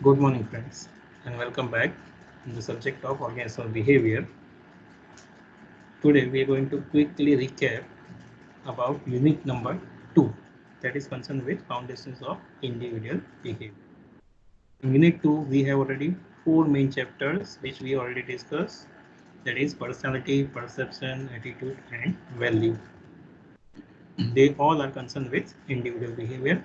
Good morning, friends, and welcome back in the subject of organizational behavior. Today, we are going to quickly recap about unit number 2, that is concerned with foundations of individual behavior. In unit 2, we have already 4 main chapters which we already discussed, that is personality, perception, attitude, and value. They all are concerned with individual behavior.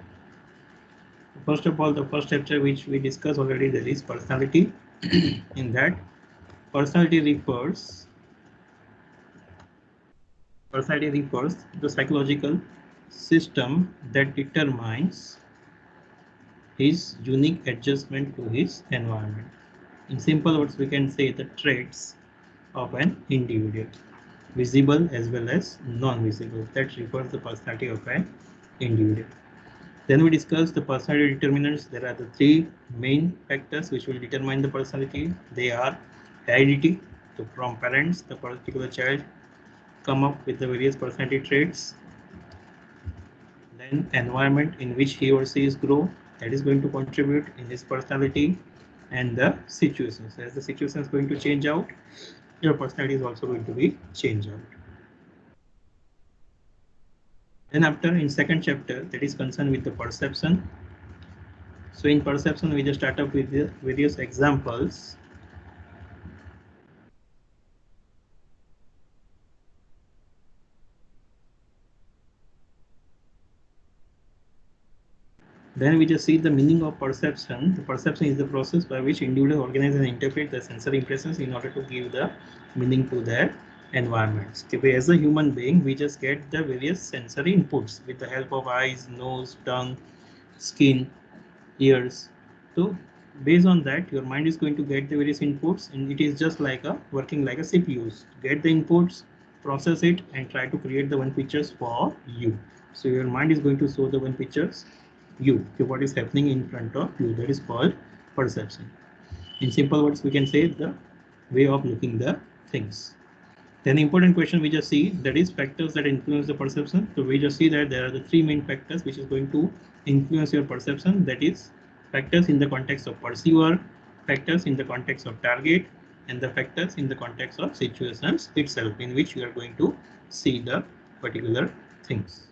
First of all, the first chapter which we discussed already, that is personality. In that, personality refers Personality refers to the psychological system that determines his unique adjustment to his environment. In simple words, we can say the traits of an individual, visible as well as non-visible. That refers to the personality of an individual. Then we discuss the personality determinants. There are the three main factors which will determine the personality. They are heredity, so from parents, the particular child come up with the various personality traits. Then environment in which he or she is grow, that is going to contribute in his personality, and the situations. As the situation is going to change out, your personality is also going to be changed out. Then after, in second chapter, that is concerned with the perception. So in perception, we just start up with the various examples. Then we just see the meaning of perception. The perception is the process by which individuals organize and interpret the sensory impressions in order to give the meaning to their environments. Okay, as a human being, we just get the various sensory inputs with the help of eyes, nose, tongue, skin, ears. So based on that, your mind is going to get the various inputs, and it is just like a working like a CPU. Get the inputs, process it, and try to create the one pictures for you. So your mind is going to show the one pictures you, okay, what is happening in front of you. That is called perception. In simple words, we can say the way of looking the things. Then important question we just see, that is factors that influence the perception. So we just see that there are the three main factors which is going to influence your perception. That is factors in the context of perceiver, factors in the context of target, and the factors in the context of situations itself in which you are going to see the particular things.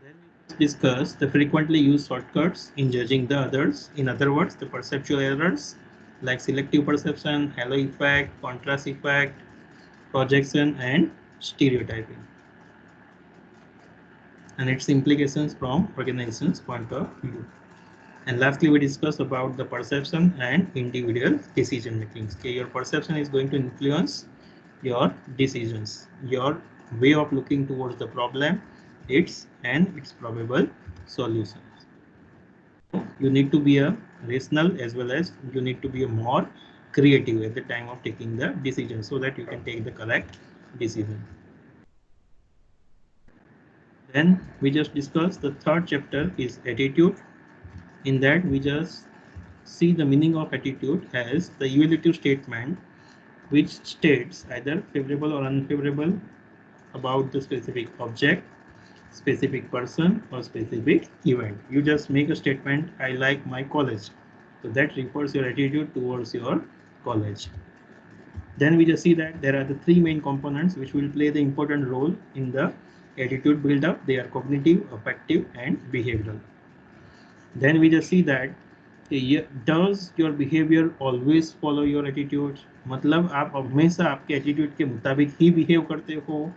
Then we discuss the frequently used shortcuts in judging the others. In other words, the perceptual errors like selective perception, halo effect, contrast effect, projection, and stereotyping, and its implications from organization's point of view. And lastly, we discuss about the perception and individual decision making. Okay, your perception is going to influence your decisions, your way of looking towards the problem, its probable solutions. You need to be a rational as well as you need to be a more creative at the time of taking the decision so that you can take the correct decision. Then we just discussed the third chapter is attitude. In that we just see the meaning of attitude as the evaluative statement which states either favorable or unfavorable about the specific object, specific person, or specific event. You just make a statement, I like my college. So that refers your attitude towards your college. Then we just see that there are the three main components which will play the important role in the attitude build up. They are cognitive, affective, and behavioral. Then we just see that does your behavior always follow your attitude, मतलब आप हमेशा आपके attitude के मुताबिक ही behave करते हो.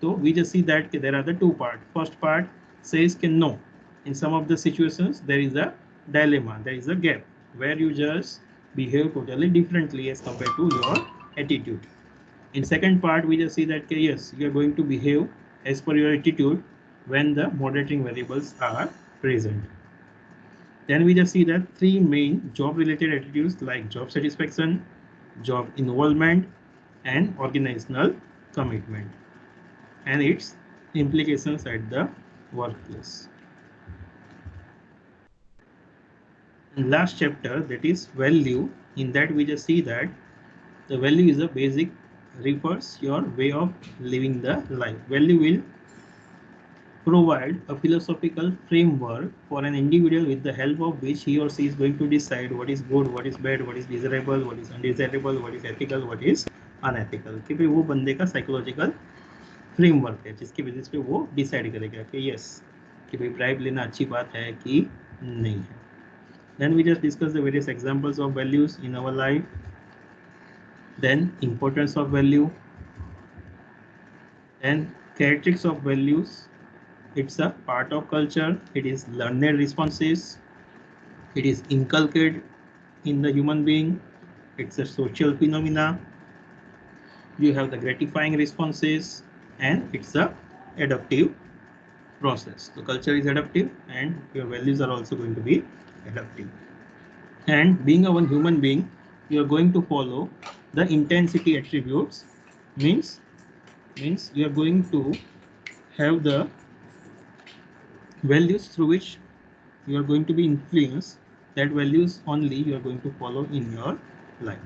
So we just see that there are the two parts. First part says no. In some of the situations, there is a dilemma, there is a gap where you just behave totally differently as compared to your attitude. In second part, we just see that yes, you are going to behave as per your attitude when the moderating variables are present. Then we just see that three main job-related attitudes like job satisfaction, job involvement, and organizational commitment, and its implications at the workplace. And last chapter, that is value. In that we just see that the value is a basic refers your way of living the life. Value will provide a philosophical framework for an individual with the help of which he or she is going to decide what is good, what is bad, what is desirable, what is undesirable, what is ethical, what is unethical. कि भाई वो बंदे का psychological framework है जिसकी basis पे वो decide करेगा कि यस कि भाई ब्राइब लेना अच्छी बात है कि नहीं है. Then we just discuss the various examples of values in our life. Then importance of value. Then characteristics of values. It's a part of culture. It is learned responses. It is inculcated in the human being. It's a social phenomena. You have the gratifying responses, and it's a adaptive process. So culture is adaptive, and your values are also going to be adaptive. And being a one human being, you are going to follow the intensity attributes. Means you are going to have the values through which you are going to be influenced. That values only you are going to follow in your life.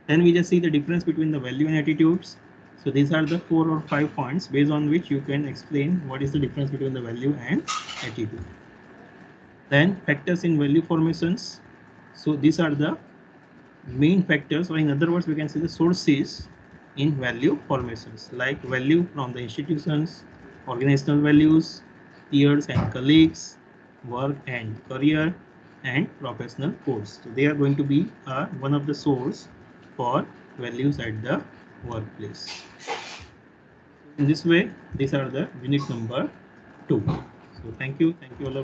Then we just see the difference between the value and attitudes. So these are the 4 or 5 points based on which you can explain what is the difference between the value and attitude. Then factors in value formations. So these are the main factors, or in other words we can say the sources in value formations, like value from the institutions, organizational values, peers and colleagues, work and career, and professional codes. So they are going to be one of the source for values at the workplace. In this way, these are the unit number 2. So thank you all of